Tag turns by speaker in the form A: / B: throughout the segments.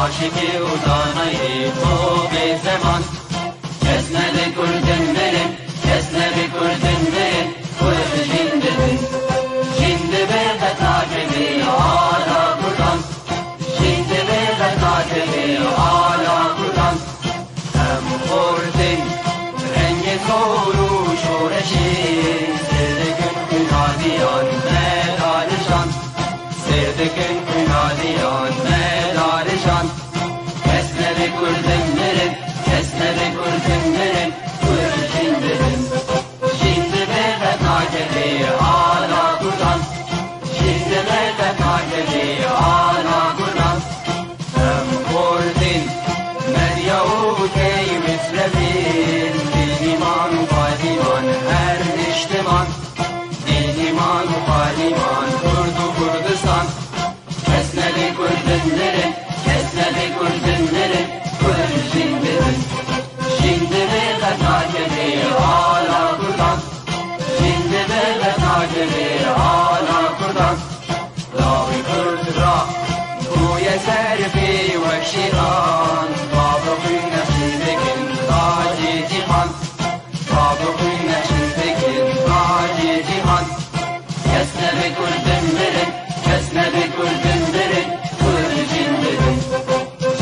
A: عاشقی و دانای تو به زمان کس نده کردن برن کس نده کردن برن خود جنده به قطعه آلا کردن جنده به قطعه آلا کردن هم خوردن رنگ تو و شورشی سردکن کنادیان مدارشان سردکن کنادیان مدارشان کردن برن کس نده کردن برن خود جنده به قطعه آلا کردن جنده به قطعه آلا کردن هم خوردن مریا و کی مثل دیمان و پادیمان هر اجتماع دیمان و پادیمان کرد و کردستان کس نده کردن برن کس نده کردن برن جنده به قطعه آلا کردن جنده به قطعه آلا کردن لاوی کرد را گوی سرفی و شیطان بابا خوی نشید کن تاج جهان بابا خوی نشید کن تاج جهان کس نده کردن برن کس نده کردن برن خود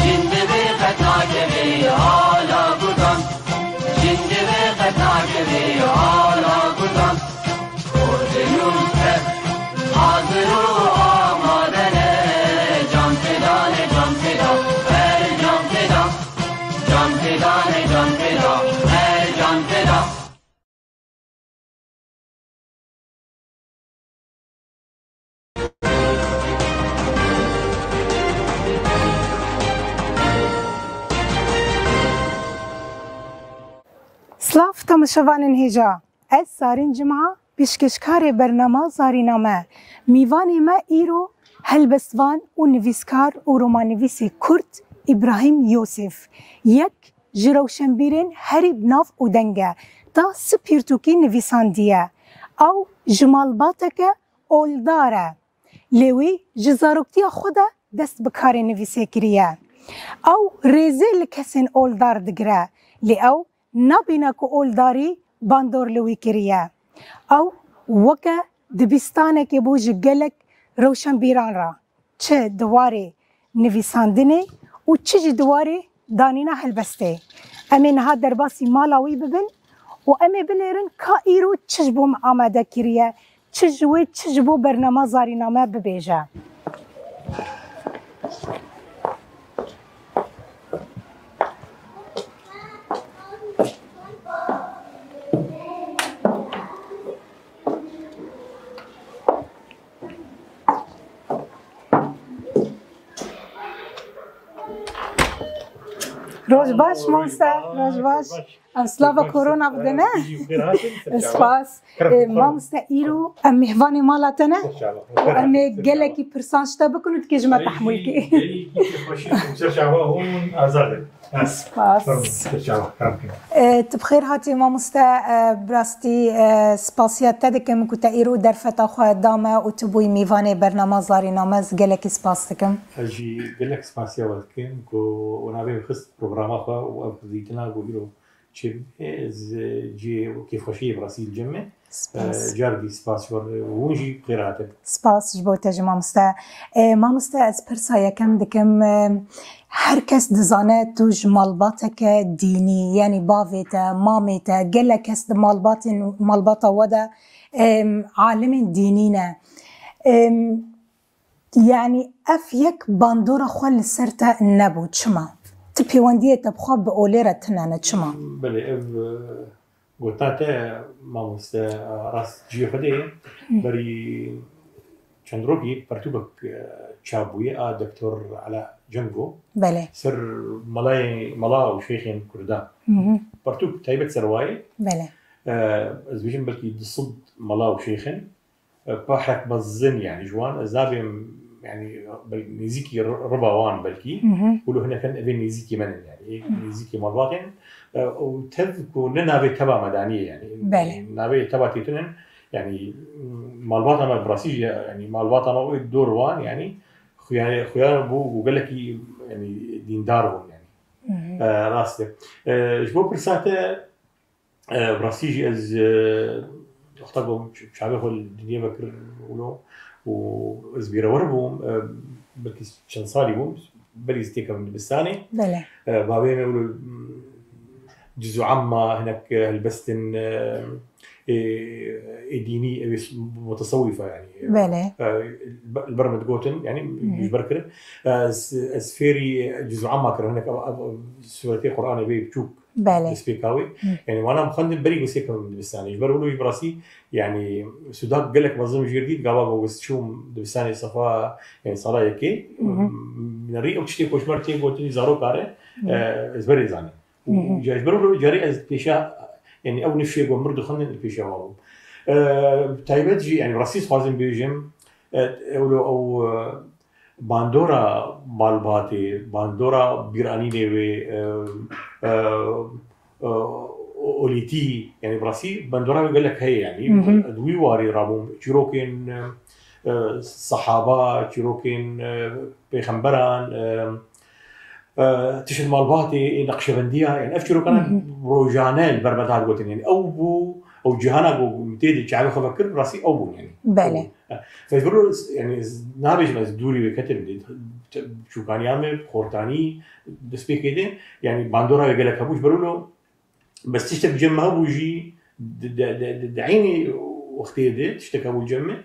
A: جنده به قطعه آلا کردن جنده به قطعه آلا کردن خوردنون که حاضر و آمادنه جان فدانه جان فدا هر جان فدا جان فدانه جان فدا هر جان فدا
B: سلاف تماشاوانین هیجا از سارین جمعه پیشکشکار برنامه زارینامه میوان ما ایرو هلبستوان و نویسکار و رومانویس کرد ابراهیم یوسف یک جروشنبیرین هریب ناف و دنگه تا سپیرتوکی نویساندیه او جمالباتک اولداره لیوی جزاروکتی خود دست بکار نویسه کریه او ریزه لکسین اولدار دگره لی او نبینه که اولداری باندور لوی کریه او وکه دبیستانه که بوج گلک روشن بیران را چه دواره نویساندنه و چه دواره دانینا هلبسته امین ها در باسی مالاوی ببین و امی بلیرن که ایرو چجبو آماده کریه چجبو برنامه زارینامه ببیجه روز باش مامسته روز باش اسلاف کرونا بدنه اسپاس مامسته ایرو مهوانی مالاتنه ام گلکی پرسانشتا بکنید که جمع تحمل کی اسپاس بخیر هاتی مامسته براستی سپاسیت تدکم که ایرو در فتا خواهد دامه و تبوی میوان برنامه زارینامه گلکی سپاس دکم
C: اجي گلک سپاسیا ولکن کو ونابه خست برنامه خو او افضيتنا بيرو چه جي كيف خشيه براسيل جمع جاربي سپاس ونجي قراءتك
B: سپاس جبوت مامسته مامسته از پرسایه کم دکم هر کس دزانه توش مالباتك دینی یعنی باویتا مامیتا گله کس مالباتا ودا عالم دینینه يعني اف یک باندورا خل سرتا نبود شما تبيوانديه تبخوا بأوليرة تنانا شما
C: بله اف قلتاته ما مست راس جي خدي بري چندروبي برتوبك چابويه دكتور على جنگو
B: بله
C: سر ملا وشيخين كردا برتوب تايبت سرواي
B: بله
C: از بيجن بلكي صد ملاو شيخن بحرك بظن يعني جوان زابم يعني نيزيكي ربوان بلكي ولو هنا كان ابن نيزيكي من يعني نيزيكي مالباتين وتذكو لنا بتبع مدنيه يعني نبي تبع تيتن يعني مالباتنا براسيج يعني مالباتنا الدور وان يعني خيار بو وقال لك يعني دين دارهم يعني راسته جبو برساته براسيج از اختبوا شعبه الدنيا بكر ولو وزبيره وربهم بلكي شنصالي بوم بلي استيكا من الثاني
B: بله
C: بابين يقولوا جزء عما هناك البستن ديني متصوفه يعني
B: بله
C: البرمد جوتن يعني مش بركر اسفيري جزء عما كره هناك سورتي قراني بيشوك
B: بله
C: سبيكاوي يعني وانا مخندم بري وسيكا من الثاني برولو براسي يعني سوداك قال لك منظم جديد قابا بس شو الثاني صفا يعني صلاه يكي من الري او تشتي كوش مرتي قلت زارو كاره ازبري زاني وجايبرو جاري از بيشا يعني او نفشي جو مرد خلنا البيشا واو تايبت جي يعني راسيس خازم بيجم او باندورا بالباتي باندورا بيراني نيوي اوليتي يعني براسي باندورا يقول لك هي يعني دوي واري رابوم تشيروكين صحابه تشيروكين بيغمبران تشد مالباتي نقشبنديه يعني افكروا كان روجانال بربدال قلت يعني او بو او جهانا بو متيد شعب خبكر راسي او بو يعني
B: بله
C: فيقولوا يعني نابج مز دوري بكتب شو كان يعمل خورتاني دسبي كده يعني باندورا يقول لك ابوش برولو بس تشتك جمها بوجي دعيني وقتي دي تشتك ابو جمه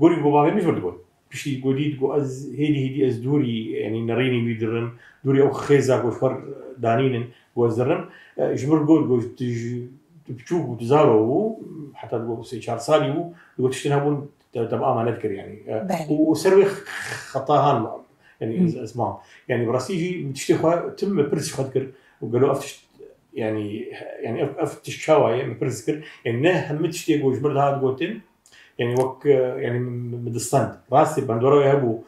C: قولي بابا مش بردقول بشي قولي تقول از هيدي از دوري يعني نريني ويدرن دوري او خيزا وشفر دانين وزرن جبر قول بتشوف وتزارو حتى تقول شهر صالي وتشتنهبون تبقى ما نذكر يعني وسروي خطاهان يعني اسمها يعني براسيجي بتشتخوا تم برس خذكر وقالوا افتش يعني افتش شوايه برسكر يعني نه هم تشتي وجبر هذا قوتين يعني وك يعني مدستان راسي بندورا يهبو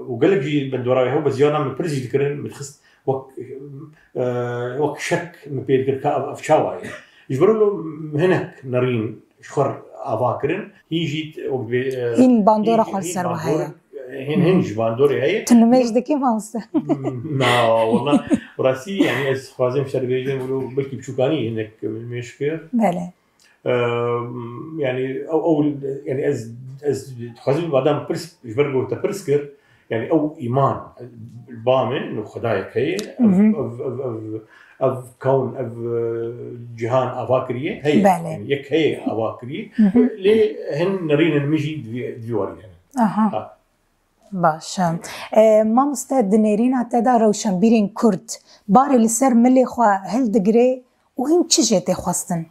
C: وقال لك جي بندورا يهبو بس جانا من برس يذكرن متخص وك شك مبيذكر كافشاوايه يجبروا له هناك نارين شخر افاكرن هيجي
B: هين باندورا خالصر وهاي
C: هنج باندوري هي
B: تنمج دكي مانس
C: لا والله راسي يعني از خوازم شربيجن ولو بلكي بشوكاني هناك مشكر
B: بله
C: يعني او يعني از خوازم بعدين برس يجبروا تبرسكر يعني او ايمان البامن انه خدايك هي أف كون أف جهان أفاكرية هي يعني يك هي أفاكرية ليه هن نرين المجي ديواري يعني
B: باش ما مستعد نيرين تدا روشن بيرين كرد بار السر ملي خوا هل دقري وين تشجتي خواستن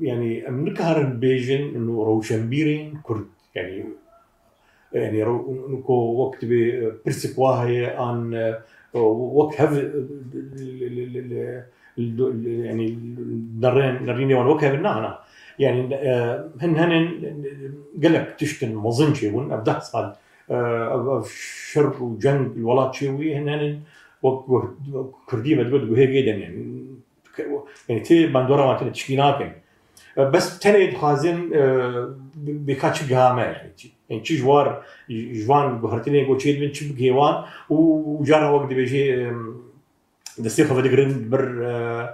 C: يعني منكهر بيجن إنه روشن بيرين كرد يعني نكو وقت برسك واهي عن وقت هذا يعني نريني وانا وقت هذا يعني هن قال لك تشتن مظن شيء ون ابدا صار شر وجنگ الولاد شيء هن وقت كردي ما تقول هي جدا يعني تي باندورا ما تشكيناكن بس تاني خازن بكاتش جامع يعني شيء جوان بهرتني يقول شيء من شيء بجيوان وجانا وقت بيجي دستيخ في دقرن بر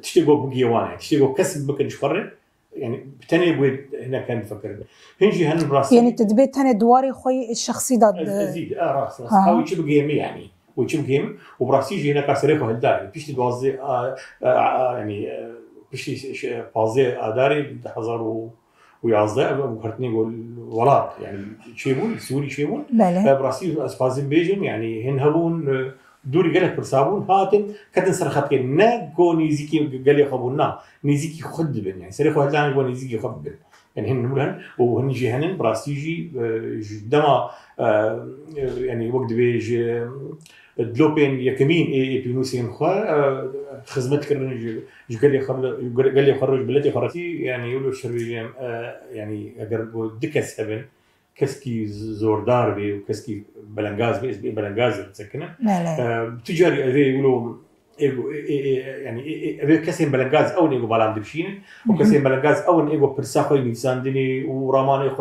C: تشتغل بجيوان تشتغل كسب بكن شفرة يعني تاني بقول هنا كان بفكر هنجي هن براسي
B: يعني تدبيت هن دواري خوي الشخصي ضد
C: أزيد راس هاو شيء بجيمي يعني وشيء بجيم وبراسي جي هنا كسريخه هالداري بيش تتوزع يعني بيش بازي أداري حزر ويعزق بخرتني يقول ولاد يعني شيبون سوري شيبون براسيل اسفازين بيجن يعني هن هبون دوري قالك برسابون هاتن كتن سرخات نا كو نيزيكي قال لي خبونا نيزيكي خدبن يعني سريخو هلان يقول نيزيكي خدبن يعني هن مولهن وهن براسيجي دما يعني وقت بيج دلوبين يكمين بينوسين خوا خدمت كرن قال لي خرج بلدي خرجتي يعني يقولوا الشربي يعني اگر دكس هبن كسكي زوردار بي وكسكي بلنغاز بي بلنغاز تسكنه تجاري يقولوا يعني كسين بلنغاز او نيجو بالام دبشين وكسين بلنغاز او نيجو برساخو انسان دني وراماني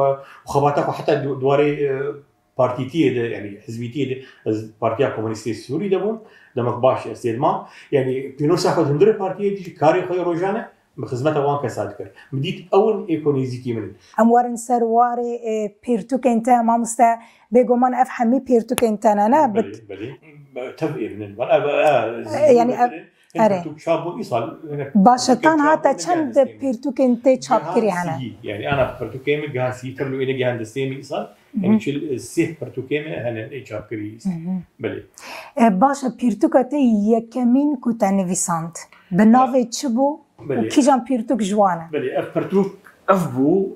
C: وخباتاكو حتى دواري بارتيتي يعني حزبيتي بارتيا كومونيستي السوري دبون دمك باش استدما يعني بينوس اخذ هندر بارتي دي كاري خوي روجانا بخدمته وان كسادكر بديت اول ايكونيزيكي من
B: اموارن سرواري بيرتو كنت ما مستا بيغومان افهمي بيرتو كنت انا
C: بلي تبقي من
B: يعني اره باشتان هاتا چند بيرتو كنت چاپ كري هنا
C: يعني انا بيرتو كيم جاسي تبلو الى جهان دستيمي ايصال يعني شل سي بيرتو كيم هنا اي چاپ كري بلي
B: باشا بيرتو كتي يكمين كوتانيفيسانت بناوي تشبو وكيجان بيرتوك جوانا
C: بلي بيرتوك افبو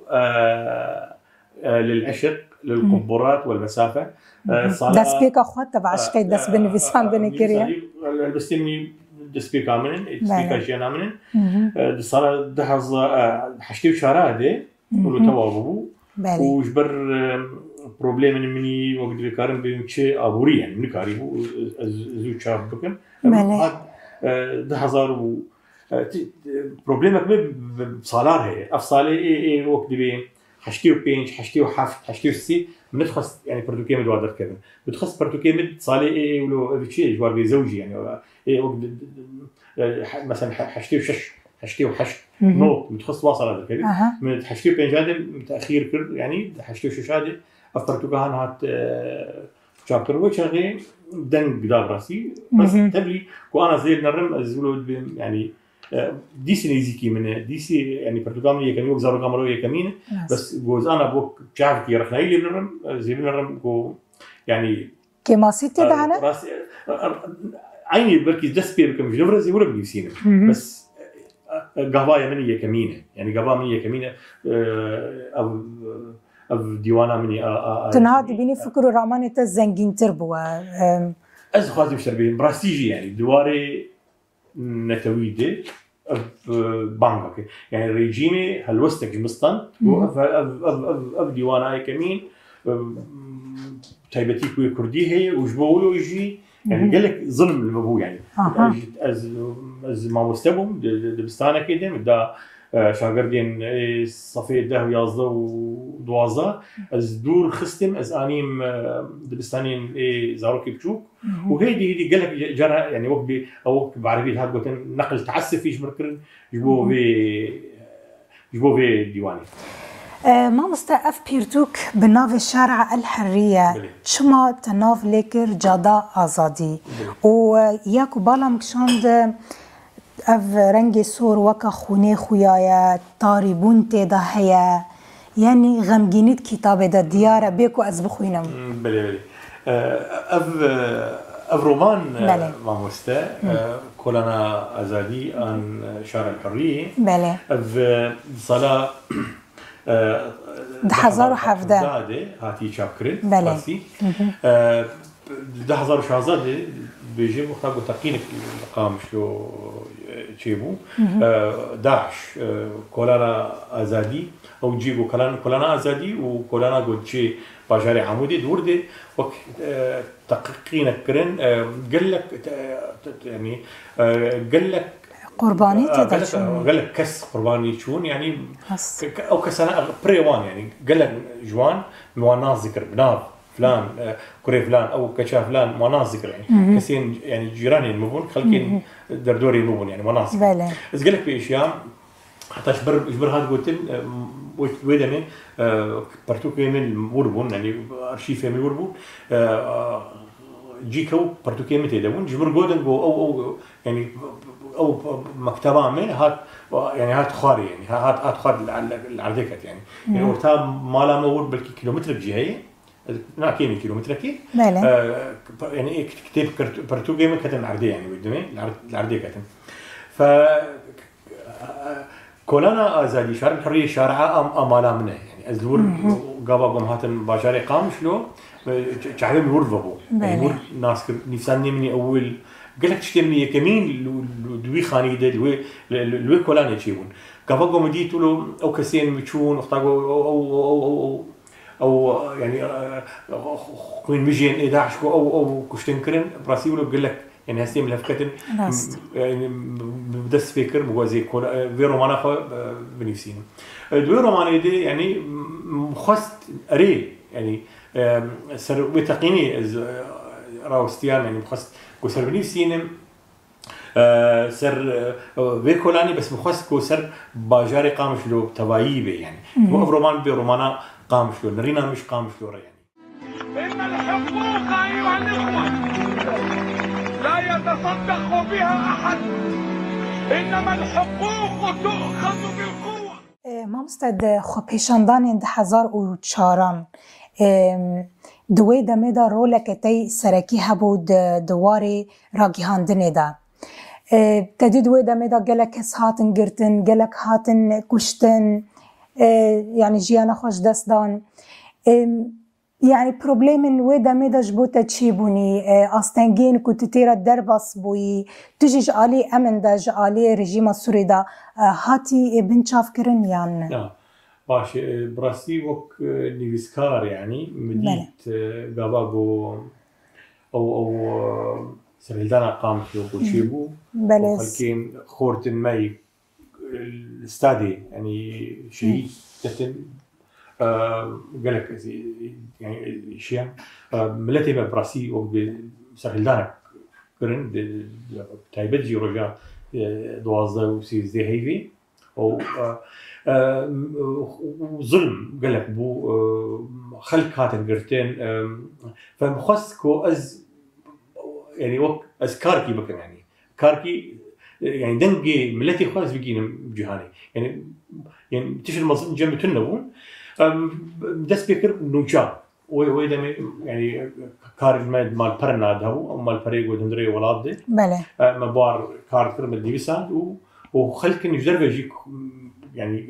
C: للعشق للقبورات والمسافه
B: داس بيك اخوات تبع عشقي داس بنفيسان دنكريا
C: البستمي داس بيك امن داس بيك جانا من الصلاه دحظ حشتي شارع ولو توابو وجبر بروبليم مني وقت بكارم بيمشي ابوري يعني من كاريبو زو شاب بكم دحظ بروبليمك بصالار هي افصالي وقت بي حشتي وبينج حشتي وحفت حشتي وسي بندخص يعني برتوكيم دوادر كذا بتخص برتوكيم صالي ولو شيء جوار بزوجي يعني وقت مثلا حشتي وشش حشتي وحشت نو بتخص واصل هذا كذا من حشتي وبينج هذا تاخير كر يعني حشتي وشش هذا برتوكان هات شابتر وشغي دن قدام راسي بس تبلي وانا زي نرم ازولو يعني ديسي نيزيكي من ديسي يعني برتقالي كان يوك زارو كامرو يكمين بس جوز انا بوك شعب كي رحنا لي بنرم زي بنرم كو يعني
B: كما ستي دعنا
C: عيني بركي دس بي بكم جنفر زي ولا بيسينا بس قهوايا من يكمين يعني قهوا من يكمين او ديوانا مني
B: تنهاد بيني فكر رامان الزنجين تربوا
C: از خاطر شربين براستيجي يعني دواري نتويده بانك يعني ريجيمي هالوستك جمستان اف ديوانا كمين تايبتي كوي كردي هي وجبولو يجي يعني قال لك ظلم المبو يعني از ما مستبهم دبستانه كده دا شاگردین صفی ده و یازده و دوازده از دور خستم از آنیم دبستانین زاروکی بچوک و هیدی قالك جرى يعني وقت او بعربي هاد قلت نقل تعسف فيش مركن جبوه في ديواني
B: ما مستقف بيرتوك بناف الشارع الحرية شما تناف لكر جادا آزادي وياكو بالا مكشاند اف رنگ سور وكا خونه خويايا طاربون تيدا هيا يعني غمجينيت كتاب دا ديارة بيكو از بخوينم
C: بلي اف رومان ما مستا كلنا ازادي عن شارع الحرية
B: بلي
C: اف صلاة
B: دحزار وحفدة
C: هاتي شابكري
B: بلي
C: دحزار وشازادة بيجيبوا خاقوا تقينك القام شو تشيبو داعش كولانا ازادي او جيبو كولانا ازادي وكولانا قد شي باجاري عمودي دوردي وك تقينك كرن قال لك يعني قال لك
B: قرباني
C: قال لك كس قرباني شون يعني او كسنه بريوان يعني قال لك جوان مواناز ذكر بنار فلان كوري فلان او كشا فلان مناظر يعني كثير يعني جيراني المبون خلكين دردوري المبون يعني مناظر بس قال لك في اشياء حتى جبر هذا قلت ويدا من برتوكي من وربون يعني ارشيف من وربون جيكو برتوكي متى دون جبر جودن او يعني او مكتبه من هات يعني هات خاري يعني هات خار العردكت يعني ورتا مالا مور بالكي كيلومتر بجهه ناكيني كيلومتر كي يعني كتاب برتوغي من كتن عردي يعني قدامي العردي كتن ف كولانا ازادي شارع الحريه شارع امالا منه يعني ازلور قابا قوم هاتن باشاري قام شلو شعبهم يورفبو يعني ناس نفسان مني اول قال لك تشتمني كمين دوي خاني ده لوي كولاني تشيبون قابا قوم دي تقولوا او كسين متشون اختاقوا او يعني كوين مجين 11 او كشتنكرن براسي ولا قال لك يعني هسه من هفكتن يعني بدس فكر بوازي كولا في رومانا خو بنفسين دوي روماني دي يعني مخست اري يعني سر بتقيني راوستيان يعني مخست كسر بنفسين سر فيكولاني بس مخست كسر باجاري قامش له تبايبه يعني مو رومان برومانا قامش له نرينا مش قامش له يعني
D: إن الحقوق أيها الإخوة لا يتصدق بها أحد إنما الحقوق تؤخذ بالقوة.
B: مامستد خو پیشاندان 2004 دوی دمه دا رولک تی سرکی هبود دواری راگیهاندنه دا تدی دوی دمه دا گلک کس هاتن گرتن گلک هاتن کشتن يعني جيانا خوش دستان يعني بروبليم ودا ميدا جبوتا تشيبوني استنجين كنت تيرا درباس بوي تجيج علي امن داج علي رجيم السوري دا هاتي بنشاف كرن يعني
C: باش براسي وك نيفسكار يعني مديت قاباغو او سرهلدانا قام في تشيبو وخلكين خورتن ماي الاستادي يعني شيء تتن قالك يعني شيء ملتي براسي وبسرهلدانا كرن تايبتجي رجع دوازده وسيزدي هيفي او ظلم قالك بو خلق هاتن قرتين فمخصكو از يعني وك از كاركي بكن يعني كاركي يعني دنجي ملتي خالص بيجينا جهاني يعني تشر مصن جنب تنبون دس بيكر نوجا ويدا يعني كار مال برناد هو مال بريغو دندري ولاد دي
B: بله
C: مبار كار كرم ديفيسان وخلك نجرب يجيك يعني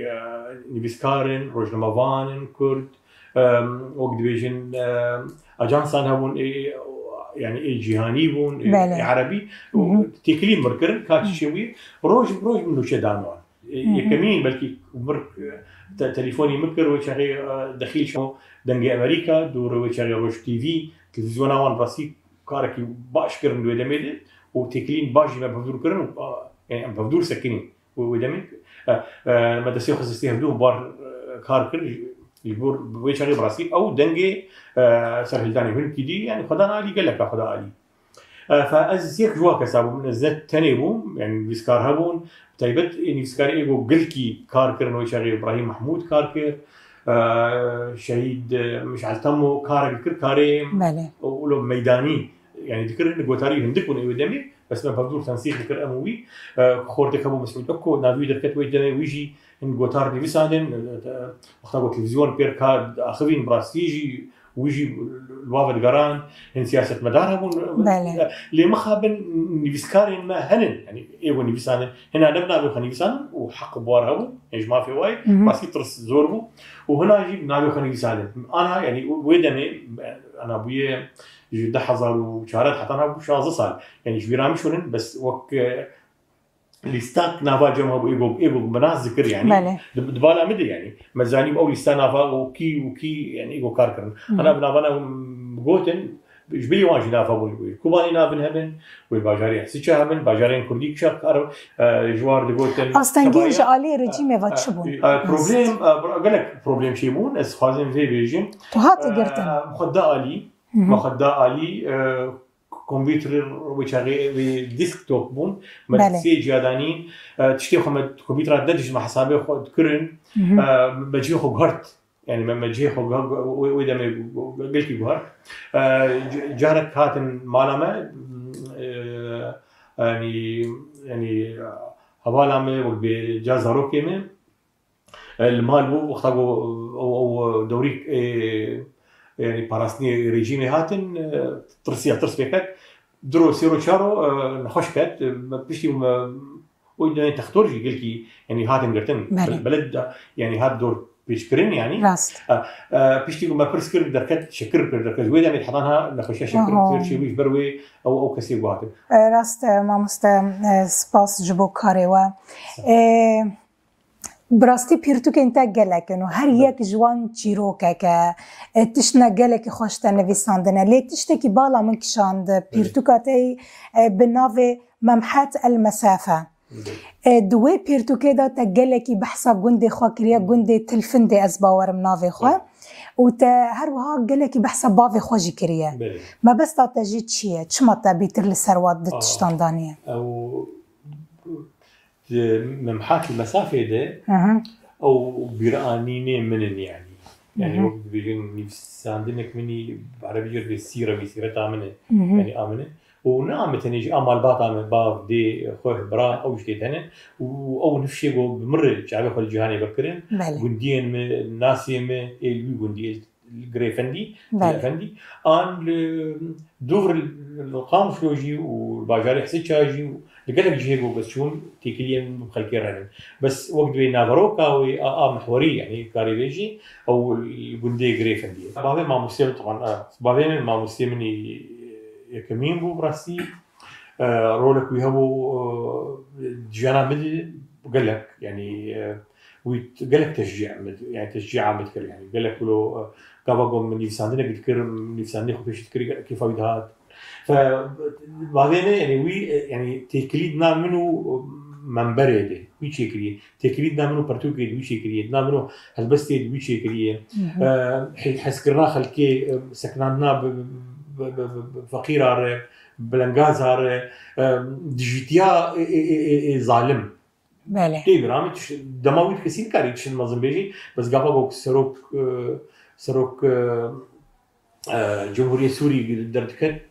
C: نيفسكارن روجنمافانن كرد وقت بيجن اجانسان هون يعني جهاني بون عربي تكليم مركرن كاتش شوي روج منو شدانوان يكمين بلكي مرك تليفوني مكر وشغي دخيل شو دنجي امريكا دور وشغي روج تي في تلفزيون وان راسي كاركي باش كرن دو دميد وتكليم باجي ما بفدور كرن يعني بفدور سكنين ودمك ما تسيخ استهدو بار كاركر يقول ويشغي براسي او دنجي سرهلداني هن كدي يعني خدانا علي قال لك خدا علي فاز يك جوا كسابو من الزت تنيبو يعني بيسكار هبون تايبت يعني بيسكار ايغو قلكي كاركر ويشغي ابراهيم محمود كاركر شهيد مش علتمو كاركر كاريم ولو ميداني يعني ذكر نقوتاري هندكون ايو دمي بس ما بفضل تنسيق ذكر اموي خورتك ابو مسعود اكو نافي دركت ويجي ويجي ان قوتار دي بيسادن اختاروا تلفزيون بيركا اخذين براستيجي ويجي الوافد قران ان سياسه مدارهم اللي مخابن نيفسكارين ما هنن يعني ايوه نيفسان هنا نبنا له نيفسان وحق بوارهو يعني ما في واي بس يترس زوربو وهنا يجيب نابو خنيفسان انا يعني ويدني انا ابويا جدا حضر وشارات حتى انا ابو شازه صار يعني جبيرامي شونن بس وك ليستاك نافا جمع ابو مناس ذكر يعني دبالا مدي يعني مزاني او ليستا نافا وكي يعني ايجو كاركرن انا بنافانا غوتن جبلي واجي نافا بول كوباني نافن هبن والباجاري حسيتها هبن باجارين كردي كشار جوار دغوتن
B: استنجين جالي رجيم فاتشبون
C: بروبليم قال لك بروبليم شيمون اس خازن في بيجين
B: وهات قرتن
C: مخدا علي كمبيوتر ويشغل ديسكتوب بون مرسي جادانين تشتي خمد كمبيوتر ددش مع حسابي خد كرن بجي خو غرت يعني ما جي خو ويدا ما قلتي غرت جارك هاتن مالما يعني حوالي وبجاز روكيمه المال بو اختاغو او دوريك يعني باراسني ريجيمي هاتن ترس بيكات درو سيرو شارو نخشكات بشتي وإذا تختارجي قلتي يعني هاتن قرتن بلد يعني هاد دور بيشكرين يعني
B: راست
C: بيشتي ما برسكر دركات شكر دركات ويدا من حضانها نخشى شكر شيء ويش بروي او كسي بواته
B: راست مامستا سپاس جبو کاری و براستی پیرتو که انت گلک انو هر یک جوان چیروکه که تشنا گلک خوشت نویساندنه لی تشته که بالا من کشاند پیرتو کاتی بناوه ممحات المسافه دوی پیرتو که دا تا گلکی بحثا گنده خواه کریا گنده تلفنده از باورم ناوه خواه و تا هر وها گلکی بحثا باوه خواه جی کریا ما بس تا تجی چیه؟ چما تا بیتر لسروات ده تشتاندانیه؟
C: او ممحات المسافة ده أو برانيني منن يعني وقت بيجون نفساندنك مني بعربية بالسيرة بسيرة آمنة يعني آمنة ونعم تنيجي أمال بات آمن باف دي خوه برا أو شيء تاني أو نفسي جو بمر شعبي خل جهاني بكرين جنديين من ناسي من اللي جندي الجريفندي الفندي آن دور القام فلوجي والباجاري حسيت شاجي لقلك جيهو بس شون تيكلين مخلكين رهن بس وقت بين نافروكا و محوري يعني كاريليجي او الجندي جريفندي بابي ما مسلم طبعا بابي ما مسلمني يكمين بو براسي رولك ويهبو جانا مد قال لك يعني وقال لك تشجيع يعني تشجيع عام تذكر يعني قال لك له كاباكم من يفساندنا بتذكر من يفساندنا خوفيش تذكر كيف هاد فبعدين يعني وي يعني تكليدنا منه منبره ده ويشي كريه تكليدنا منه برتوكي ويشي كريه نا منه هالبستي ويشي كريه حسكرنا خلكي سكننا فقير بلنغازار ديجيتيا ظالم
B: بله
C: تي برامج دماوي كثير كاري تشن مازن بيجي بس قابا سروك جمهورية سوري درتكت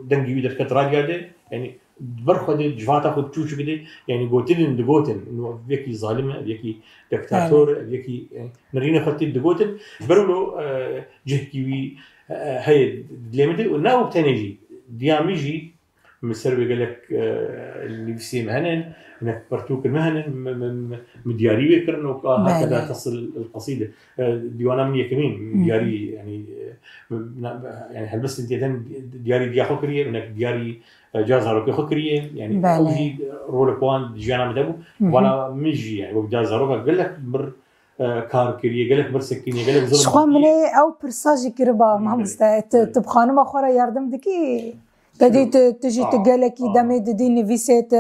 C: دنجي درتكت راجعة يعني برخد جفاتا خد تشوش كده يعني قوتين دقوتين إنه فيكي ظالمة فيكي دكتاتور فيكي يعني نرينا خدت دقوتين برولو جهكي هاي دليمتي وناو بتنجي دياميجي مصر بيقول لك اللي بيسي مهنن هناك برتوك المهنن مدياري بيكرن وهكذا تصل القصيدة ديوانا مني كمين دياري يعني هلبس انت دياري ديا خكريه هناك دياري جازاروك خكريه يعني اوجي رولك وان جانا مدبو ولا مجي يعني وجازاروك قال لك بر كار كريه قال لك بر سكينه قال لك ظلم
B: شخوا مني او برساجي كربا ما مست تبخانه ما خورا يردم دكي تدي تجي تقالكي دمي دي نفيسيت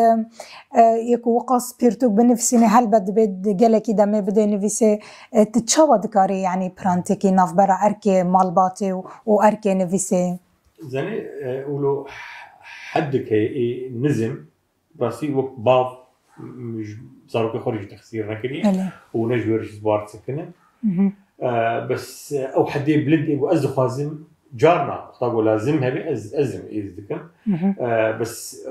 B: يكو وقص بيرتوك بنفسيني هل بد قالكي دمي بدي نفيسي تتشوى دكاري يعني برانتكي نافبرا اركي مالباتي واركي نفيسي
C: زاني قولوا حدك نزم بس وقت بعض صاروا كخرج تخسير نكري ونجور جزبار سكنه بس او حدي بلد وازو خازم جارنا طاقوا لازم هبي ازم يذكر بس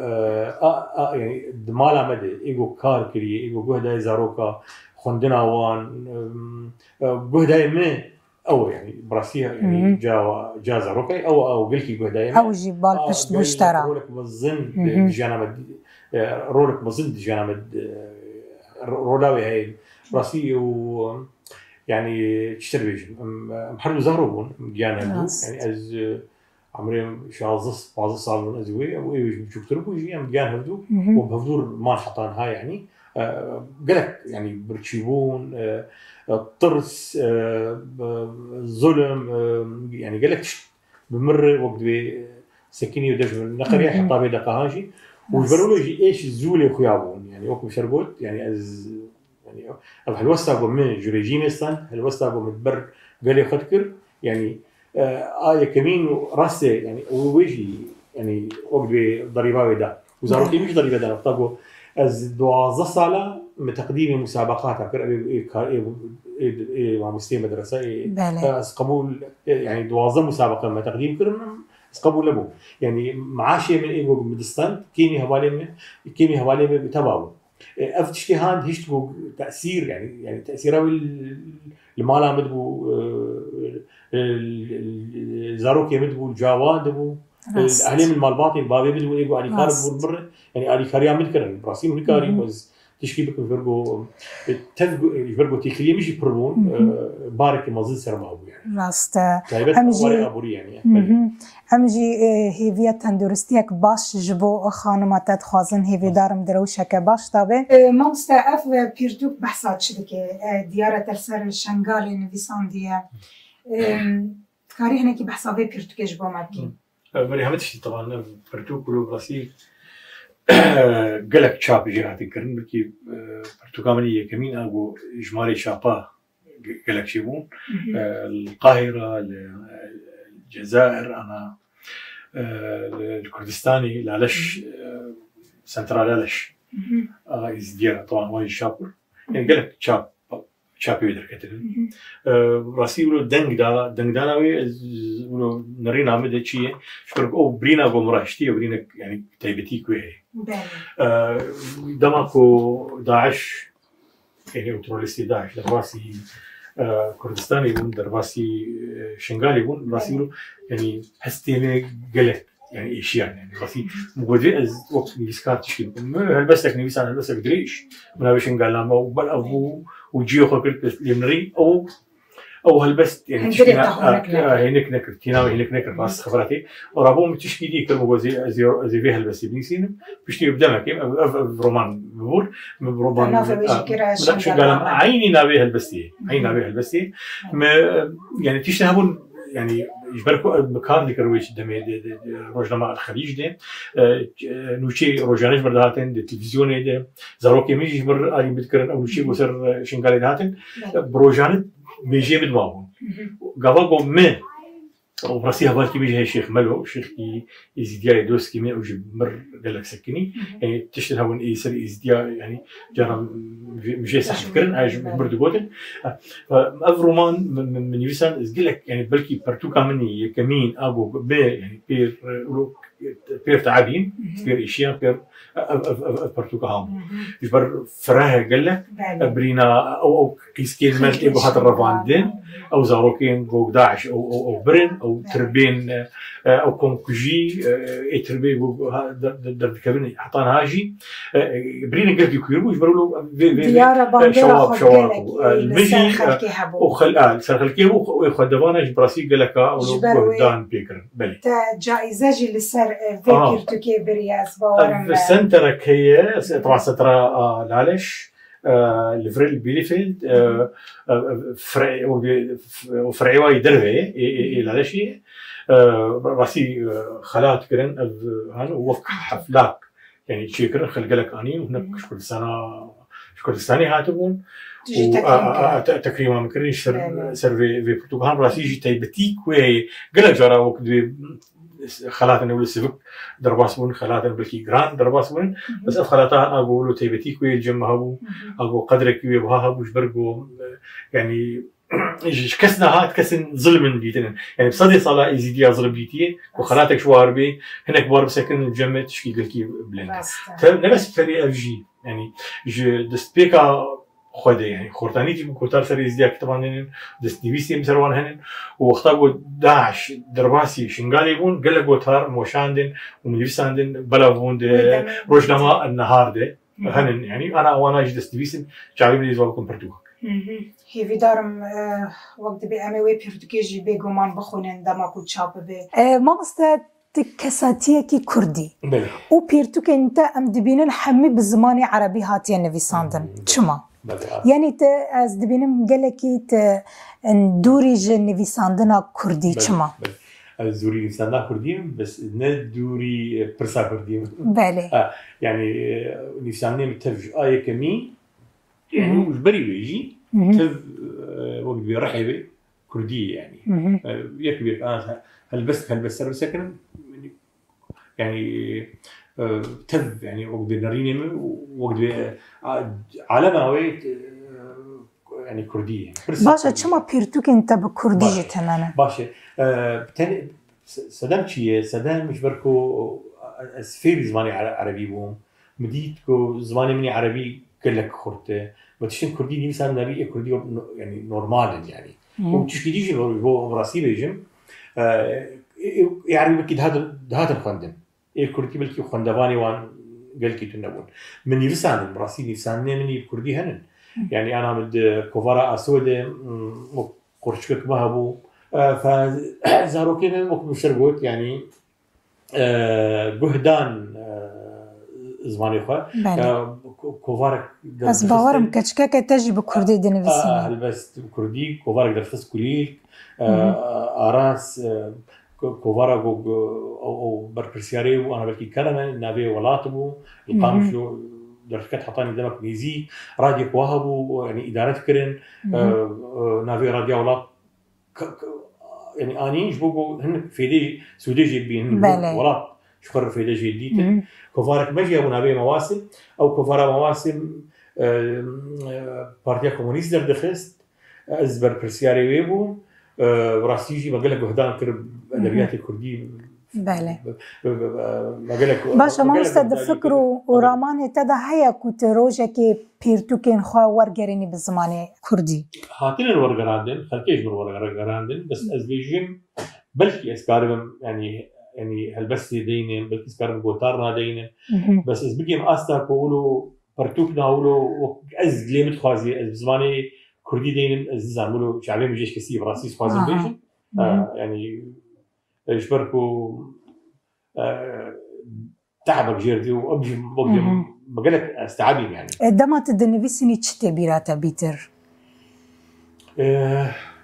C: يعني دمالا مدى ايجو كار كري ايجو جهدا زاروكا خندنا وان جهدا ما او يعني براسيها يعني جا زاروكا او قلكي جهدا
B: او جبال بشت بوشترا
C: رولك مزن جانا مد رولك مزن جانا مد رولاوي هاي براسي و يعني تشتريج محرم زهربون جانا يعني از عمري شازص بعض صار ازوي او شوف تربو يجي ام جان هردو وبهدور ما حطان هاي يعني قالك يعني برتشيبون الطرس الظلم يعني قالك بمر وقت سكيني ودج من نقري حطها بيد قهاجي والبرولوجي ايش الزولي خيابون يعني وقت شربوت يعني از يعني هالوسط من جوريجينستان هالوسط متبر قال خدكر يعني كمين راسه يعني ويجي يعني وقت ضريبه دا وزارتي مش ضريبه دا طاقو از دوازه ساله متقديم مسابقات مع مستوى مدرسه از قبول يعني دوازه مسابقه ما تقديم كرم از قبول له يعني معاشي من ايجو مدستان كيمي حوالي بتباو افتشتي هاند هيشتو تاثير يعني تاثيره المالا مدبو زاروكي مدبو الجواد مدبو الاهلين المالباطي بابي مدبو ايجو علي خارب بالمره يعني علي خاريا مذكر براسيم هكاري بس تشكي بك فرقو فرقو تكلي مش بربون بارك مازن سرما ابو يعني
B: راست
C: تايبت
B: امجي
C: ابوري يعني
B: امجي هيفيا تندرستيك باش جبو خانمات خوازن هيفي دارم دروشك باش طابه مامستا اف بيرتوك بحثات شبكه دياره ترسر شنغال نفيسان دي تكاري هناك بحثات بيرتوك جبو ماكين
C: مريحمتش طبعا بيرتوك ولو براسي قالك شاب جهاتي كرن بكي برتقالية كمين أبو إجمالي شابا قالك شيبون القاهرة الجزائر أنا الكردستاني لالش سنترال لالش إزديار طبعا وايد شابر يعني قالك شاب يقدر كتير راسي ولو دنگ داناوي ولو نرينا عمده شيء شكرك أو برينا قمراشتي وبرينا يعني تايبتي كويه دماكو داعش يعني اوتروليستي داعش درباسي كردستاني يبون درباسي شنغالي يبون راسي يعني حستيني قلت يعني اشياء يعني راسي مودي از وقت نيسكات شيء هلبسك نيسان هلبسك دريش من شنغال لما وبل ابو وجيو خلك يمري او هلبست يعني تشكي هناك نكر تيناوي هناك نكر راس خبرتي ورابوم تشكي دي كلمه زي فيها هلبست بنيسين بشتي بدمك رومان بور رومان شغال عيني ناوي هلبستي عيني ناوي هلبستي يعني تشتهبون يعني يجبركو مكان ديك رويش دمي روجنامه الخليج دي نوشي روجانج بردهاتن دي تلفزيون دي زاروكي ميجي يجبر علي بذكرن او نوشي بوسر شنغالي دهاتن بروجانت بيجي بدماغهم قبل ما وبراسي هبالكي بيجي هي شيخ ملو شيخ يزيديا دوسكي ما وجي مر قالك سكني يعني تشتر هون يصير يزيديا يعني جرى مشي صح فكرن هاي برد قوتن افرومان من يوسان قالك يعني بلكي برتوكا مني كمين ابو ب يعني بير تعابين بير اشياء بير برتوكا هم يجبر فراه قالك برينا او كيسكين مال ابو هذا الرفاندين او زاروكين جو داعش او برن او تربين او كونكجي تربي در كابين حطان هاجي برينا قلت يكيرو يجبروا له شواب المجي وخل سرخلكي وخدبانا براسي قالك او دان بيكر بلي
B: جائزه جي لسر فيكر تركي برياس باورم
C: سنترك هي طبعا سنترا لالش الفريل بيليفيلد فرعي وايد دربه لالشي راسي خلات كرن هان وفق حفلات يعني شكرا خلق لك اني وهناك كل سنه هاتبون تكريما ممكن سر في برتغال راسي جي تايبتي كوي قال جرا وقت خلاتنا ولا سبك درباسون خلاتنا بالكي جراند درباسون بس خلاتها اقولوا تيبتي كوي الجمع هبو اقول قدرك ويبها هبوش برجو يعني ايش كسنا هات كسن ظلم بيتنا يعني بصدي صلاة يزيديا ظلم بيتي وخلاتك شوار بي هناك بار بسكن الجمع تشكي قلكي بلند نفس فريق اف جي يعني جو دستبيكا خده يعني خورتانيتي بكوتار سر يزيديا كتبانين دست نويسي مسروان هنن ووقتا داعش درباسي شنغالي بون قال كوتار موشاندن ومنيفساندن بلافون دي روجنامه النهار دي هنن يعني انا وانا دست نويسن جايبني يزولكم برتوك
B: هي في دارم وقت بأموي بيرتوكيجي بيجومان بخونن دماغو تشاب بي ما مست كساتيه كي كردي وبيرتوك انت ام دبينن حمي بالزماني عربي هاتي نفيساندن شما يعني از دبينم قالكي ندوري نفيساندنا كردي شما
C: زوري نفيساندنا كردي بس ندوري برسا كردي
B: بالي
C: يعني نفيساندنا متفج آية كمي يعني وش بري يجي تف وقت بيرحبي كردية يعني يكبر أنا هلبس سكن يعني تف يعني وقت نريني وقت علامة هويت يعني كردية
B: باشا شما بيرتوك انت بكردي جتنا
C: باشا سدام شيء سدام مش بركو سفير زماني عربي بوم مديتكو زماني مني عربي كلك خرطة وتشين كردي دي مثلا نري كردي يعني نورمال يعني وتشكي ديجي هو راسي بيجم يعني بكي هذا الخندم الكردي بلكي خندواني وان قال كي تنبون من يفسان براسيل يفسان مني بكردي هنن يعني انا مد كوفارا اسود قرشك بهبو فزاروكين مشربوت يعني جهدان زماني خو كوفارك
B: بس باورم كشكاكه تجي بكردي دنفسيني
C: هلبست كردي كوفارك درفس كليل اراس كوفارا او بربرسياري وانا بلكي كلمه نابي ولاتبو القامشلو درفكت حطاني دمك ميزي راديو وهبو يعني اداره كرن نافي راديو ولات يعني اني جبوكو هن فيدي سودي جيبين ولات شكر فيدي جديد كوفارك مجي ابو نابي مواسم او كوفارا مواسم بارتيا كومونيست دخست از بربرسياري ويبو براسيجي ما قال لك وهدان كرب ادبيات الكردي
B: بله باشا ما مستد فكرو ورامان تدا هيا كنت روجك بيرتوكين خوا ورقريني بالزمان كردي
C: هاتين الورقراندن خلكيش من الورقراندن بس از بيجيم بلكي اسكارم يعني هالبس دينين بلكي اسكارم قوتارنا دينين بس از بيجيم استا كولو برتوكنا ولو از ليمت خوازي از بزماني كردي دينين از زعملو شعبي مجيش كسي براسيس خوازي بيجن يعني يشبركوا تعبك جيردي وابجي بقولك استعابين يعني
B: دمت الدنفسني تشتي بيراتا بيتر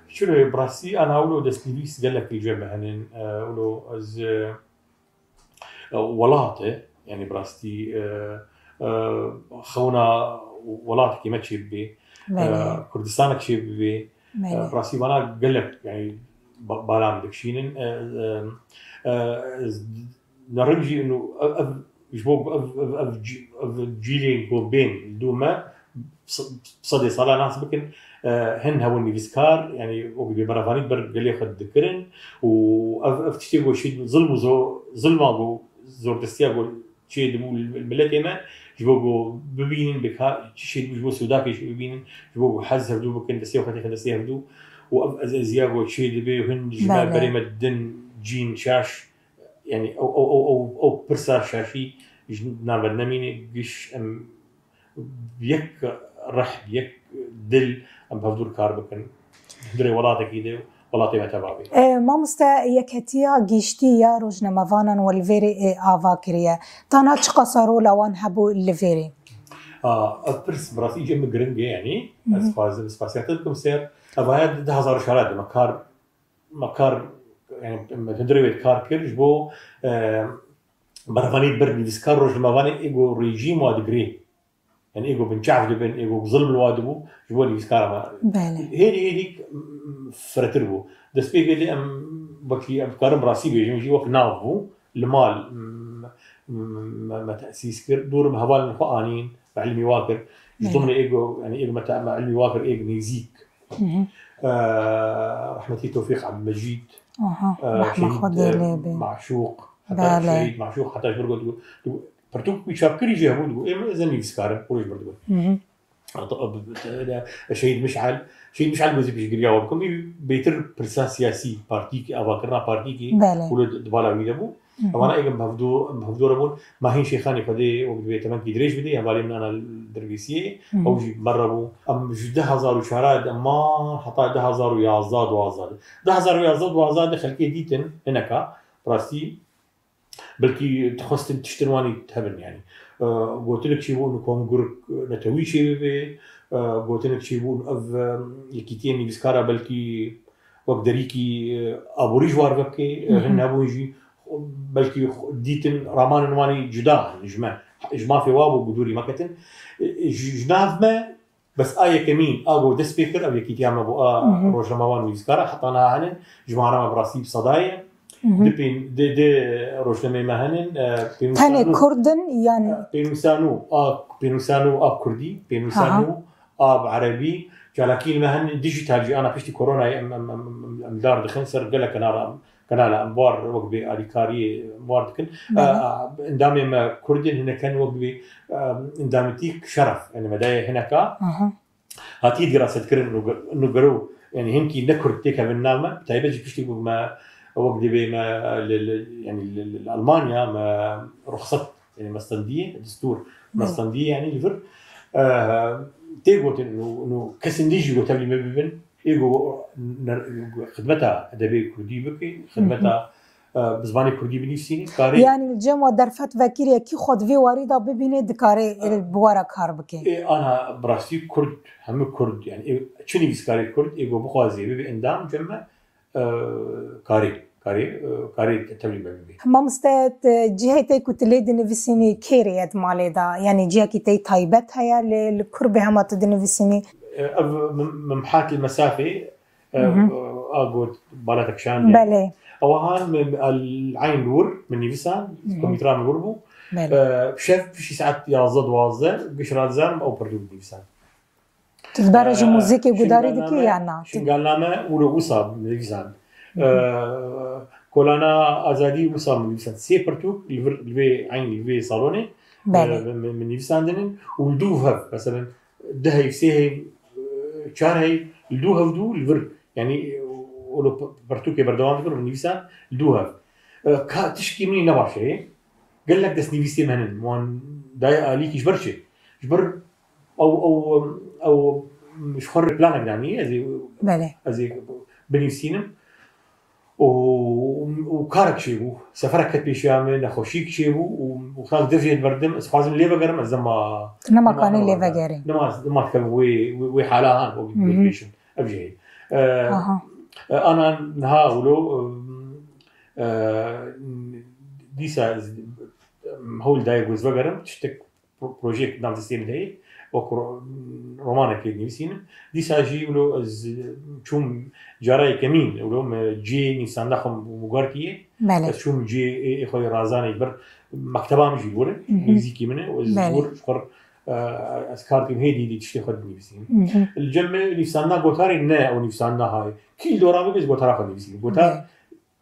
C: شنو براسي انا اولو دسبيليس قال لك الجامعه هنن اولو از ولاطه يعني براستي خونا ولاتك ما تشبي كردستانك شبي براسي وانا قال لك يعني بالام دكشينن نرجي انه جبوب جيلين بين دوما بصدي صار ناس بكن هن هوني فيسكار يعني وبي برافاني بر قال لي خد ذكرن وافتشتي شيء ظلمه زور دستيا شيء دمو الملتنا جبوبو ببين بك شيء جبو سوداكي ببين جبوبو حز هدو بكن دستيا وخدي دستيا هدو وازياغو تشي دبي وهن جمال بري مدن جين شاش يعني او برسا شاشي نعمل نميني قش ام بيك رح بيك دل ام بفدور كاربكن دري ولاتك يدي ولاتي متبابي
B: ما مستا يكتيا جيشتي يا روجنا مافانا والفيري افاكريا تانا تشقصروا لوان هبو الليفيري
C: برس براسي جيم جرينج يعني از فاز سباسياتكم سير أبغى 10,000 شهر مكار يعني تدري كار كيرج بو برفاني برني ديسكار روج مافاني إيجو ريجيم وادقري يعني إيجو بنشعف دبن إيجو ظلم الوادبو جبوا لي ديسكار ما هيدي فرتربو دسبيك اللي بكي أفكار براسي بيجي وقت نافو المال ما تأسيس كر دور بهوال القوانين علمي واكر ضمن إيجو يعني إيجو متى علمي واكر إيجو نيزيك رحمتي توفيق عبد المجيد معشوق حتى شهيد معشوق حتى برضو برتوك بيشابكري جهبو ايه اذا يسكار بروج برضو شهيد مشعل جوزي بيجي جاوبكم بيتر برسا سياسي بارتيكي افاكرنا بارتيكي ولد دبالا ويدبو وانا ايجا بهفدو ربون ما هين شيخاني فدي وبدي تمام كيدريش بدي هبالي من انا الدربيسيه او جي مربو ام جده هزار شهراد اما حتى 10,000 يازاد وازاد 10,000 يازاد وازاد خلكي ديتن هناك راسي بلكي تخصت تشترواني تهبن يعني قلت لك شي بون كونغور نتوي شي بي قلت لك شي بون اف يكيتيني بسكارا بلكي وقدريكي ابو ريجوار بكي هن ابو يجي بلكي ديتن رامان نواني جدا جماع في وابو بدوري مكتن جناف ما بس آية كمين أبو دسبيكر أو يكيتيام أبو روج رمضان ويسكارا حطنا عنن جمعنا براسي بصدايا دبين دي روج رمضان
B: هني كردن يعني
C: بينوسانو أب كردي بينوسانو أب عربي لكن مهن ديجيتال جي أنا فيشتي كورونا أمدار دخن سر قال لك أنا كنالا أمبار وقبي أريكاري أمبار دكن إندامي ما كردين هنا كان وقبي إندامتيك شرف يعني مدايا هناك هاتي دراسة كرن إنه قرو يعني هنكي نكرد تيكا بالنامة تايبة جي بيشتي ما وقبي ما يعني ألمانيا ما رخصت يعني مستندية دستور مستندية يعني الفر تيجوت إنه كسنديجي جو تبلي مبين إيجو خدمتها أدبي كردي بكي خدمتها بزباني كردي بنفسي كاري
B: يعني الجمع درفت فكرية كي خود في واريدا ببينه دكاري البوارا كار بكي
C: أنا براسي كرد هم كرد يعني شنو بيسكاري كرد إيجو بخوازي ببي إندام جمع كاري تبلي مبين
B: ما مستعد جهتي كتلي دنفسيني كيريت مالدا يعني جهة كتي تايبت هيا للكرب هما تدنفسيني
C: ممحاك المسافة أقول بالاتك شان
B: بله
C: أوهان العين دور من نيفسان كمبيوتر من غربو شاف في ساعات يازد وازد قشرات زارم أو بردو نيفسان
B: تتبرج موسيقى قداري دكي يعني
C: شنقال نامه ولو وصاب من نيفسان كولانا أزادي وصاب من نيفسان سي برتوك الفي عين الفي صالوني من نيفسان دنن ولدوها مثلا دهي سيهي شارهي لدوها ودو الفر يعني ولو برتوكي بردوان تقول من نيفسان لدوها تشكي مني نباشة قال لك دس نيفسي مهنن وان داي عليك يجبرش جبر او مش خر بلانك يعني ازي بنيفسينم وكارك شيبو سفرك كتبي شامل نخوشيك شيبو وخلاص دفجت بردم اسفازم ليه بقرم زما
B: نما كاني ليه بقري
C: نما تكلم وي حالها وبيشن ابجي انا نهاولو ديسا هول دايغوز بقرم تشتك بروجيكت نام تستيم داي وكرو رومانا كي نيسين ديسا جيولو شوم جاراي كمين ولو جي نيسان دخم وغارتيه شوم جي اخوي رازان يبر مكتبه مجي بوره ميوزيكي منه وزور شكر اسكارتي هيدي دي تشتي خد نيسين الجمع نيسان غوتاري نا او نيسان هاي كل دورا بس غوتارا خد نيسين غوتار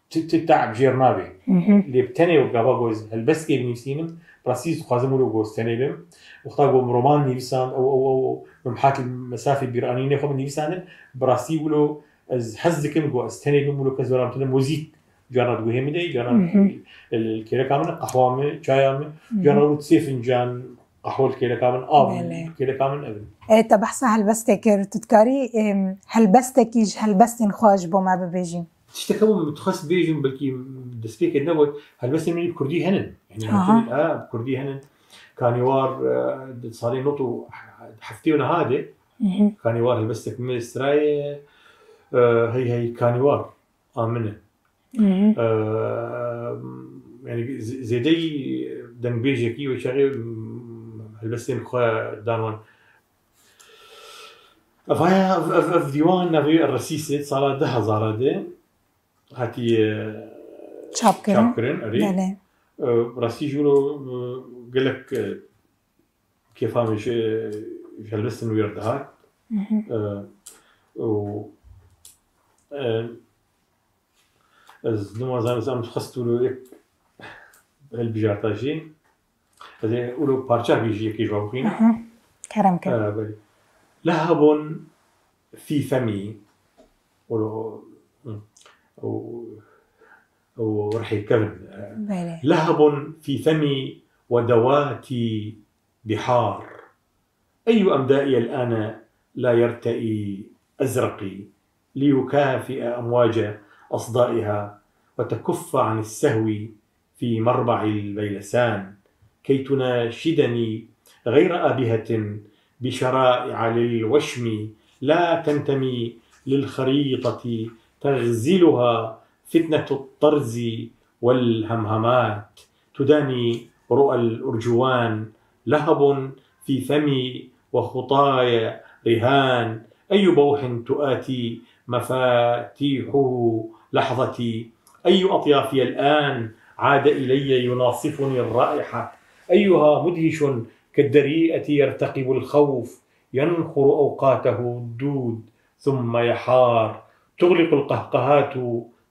C: تتعب جيرنابي اللي بتني وقابا جوز هالبس كي نيسين براسيس خوازم له جوز تاني بهم وختاروا رومان نيفسان او ممحاك المسافه بيرانينه خو نيفسان براسي ولو از حزكم جو استني بهم له كزورام تن موزيك جانا دوهم دي جانا الكيله كامل قهوه شاي جانا فنجان قهوه الكيله كامل الكيله كامل
B: طب احسن هلبستك تذكري هلبستكيج هلبستن خواج بو ما ببيجي
C: تشتكوا متخصص بيجن بلكي دسبيك النبوت هلبستن من كردي هنن يعني كردي هنن كانيوار صاري نوتو حفتيونا هذا كانيوار هلبستك من استراي هي كانيوار آمنة يعني زيدي دن بيجي وشغل هلبستين خوا دانوان أفايا في ديوان نبي الرئيسي صار ده هزارة هاتي شابكرين أري رئيسي جولو قال لك كيف هم هلبستين ويردهات و از نما زمان خستو له یک هالبجارتاجين هذا أولو بارشة بيجي كي جوابين
B: كرم كرم
C: لهب في فمي أولو أو رحي كرم لهب في فمي ودواتي بحار أي أمدائي الآن لا يرتئي أزرقي ليكافئ أمواج أصدائها وتكف عن السهو في مربع البيلسان كي تناشدني غير آبهة بشرائع للوشم لا تنتمي للخريطة تغزلها فتنة الطرز والهمهمات تداني رؤى الأرجوان لهب في فمي وخطايا رهان أي بوح تؤاتي مفاتيحه لحظتي أي أطيافي الآن عاد إلي يناصفني الرائحة أيها مدهش كالدريئة يرتقب الخوف ينخر أوقاته الدود ثم يحار تغلق القهقهات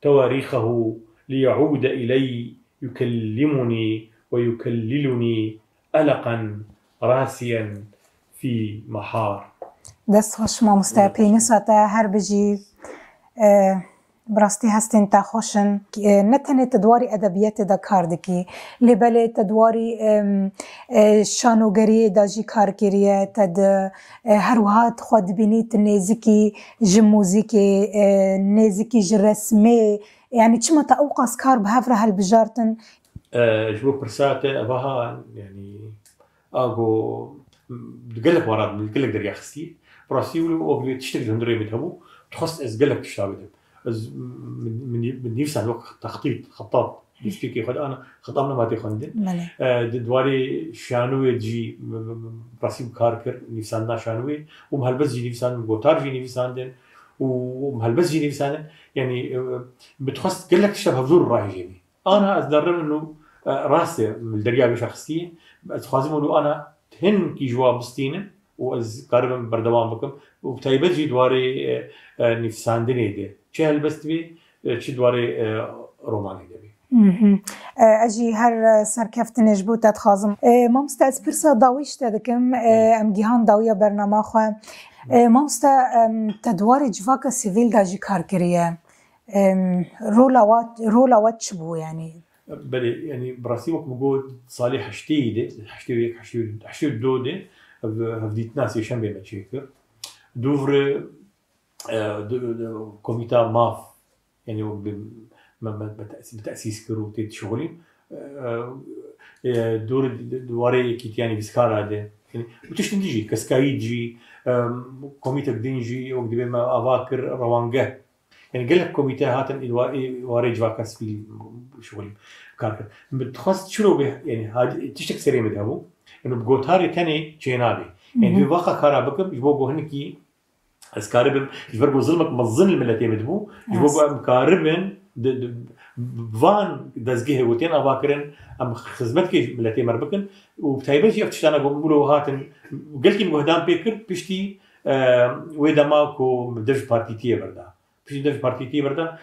C: تواريخه ليعود إلي يكلمني ويكللني ألقا راسيا في محار
B: دست خوش ما مستعپینی ساته هر بجی براستي هستن تا خوشن نتنه تدواري ادبیات دا کار دکی لبله تدواری شانوگری دا جی کار کریه تد هر وهات خود بینیت نزکی جموزیکی نزکی جرسمه يعني چما تا اوقاس کار بهفره هل بجارتن
C: جو برساته اباها يعني اجو قلك وراد قلك دريا خستي براسي ولو تشتغل هندري بتهبو تخص از قلك تشتغل از من نفس الوقت تخطيط خطاط يشتكي خد انا خطامنا ما تخندن دواري شانوي جي براسي كاركر نفسنا شانوي ومهلبس جي نفسان غوتار جي نفساندن ومهلبس جي نفسان يعني بتخص قلك تشتغل بزور الراي جيني انا ازدرم انه راسي من الدريا بشخصيه اتخازم انه انا هن كي جواب بستينه واز قرب بردوام بكم وبتايبت جي دواري نفساندني دي چه هلبست بي چه دواري روماني دي
B: اجي هر سركفتنج بوت اتخازم مامستا از برسا داويش تدكم ام جيهان داوية برنامه خو مامستا تدوار جواكا سيفيل دا جي كار كريه رولوات شبو يعني
C: بلي يعني براسي وقت بقول صالح حشتي دودي هفديت ناس يشم بما تشيكر دوفر كوميتا ماف يعني بتأسيس كرو تيت شغلي دواري كيتياني بسكار هذا يعني بتشتنجي كسكايجي كوميتا بدينجي وقت بما أفاكر روانجه يعني قال لك كوميتا هاتن واري جواكاس في شغلي كاركر بتخص شنو به يعني هذه تشتك سريع مذهبه انه بقوتاري تاني جينابي يعني في واقع كارابكم يبغوا هنكي اسكاربم يبغوا ظلمك مظن الملتين مدبو يبغوا مكاربن فان دزجيه وتين افاكرن ام خدمتك ملتين مربكن وبتايبش يفتشانا بقولوا هاتن قلت لي مهدام بيكر بشتي ويدا ماكو دج بارتيتيه بردا بشتي دج بارتيتيه بردا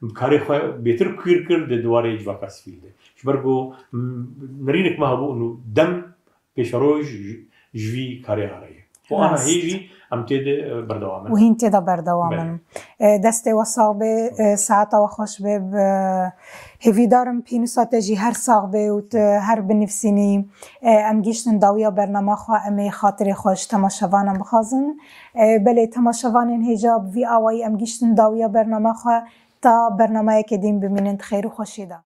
C: بكاري خو بيتر كيركر دواري جواكاس فيلد شبرقو نرينك ما هو انه دم بيشروج جوي كاري هاري وانا هيجي ام تيد بردوامن
B: وهين تيد بردوامن دستي وصاغبه ساعتا وخوش بب هفيدارم بينوساتجي هر صاغبه وت هر بنفسيني ام گيشتن داويا برنامه خو امي خاطري خوش تماشاوانم بخازن بله تماشاوانن هجاب في اواي ام گيشتن داويا برنامه خو تا برنامه كدين بمننت خير وخوشيدا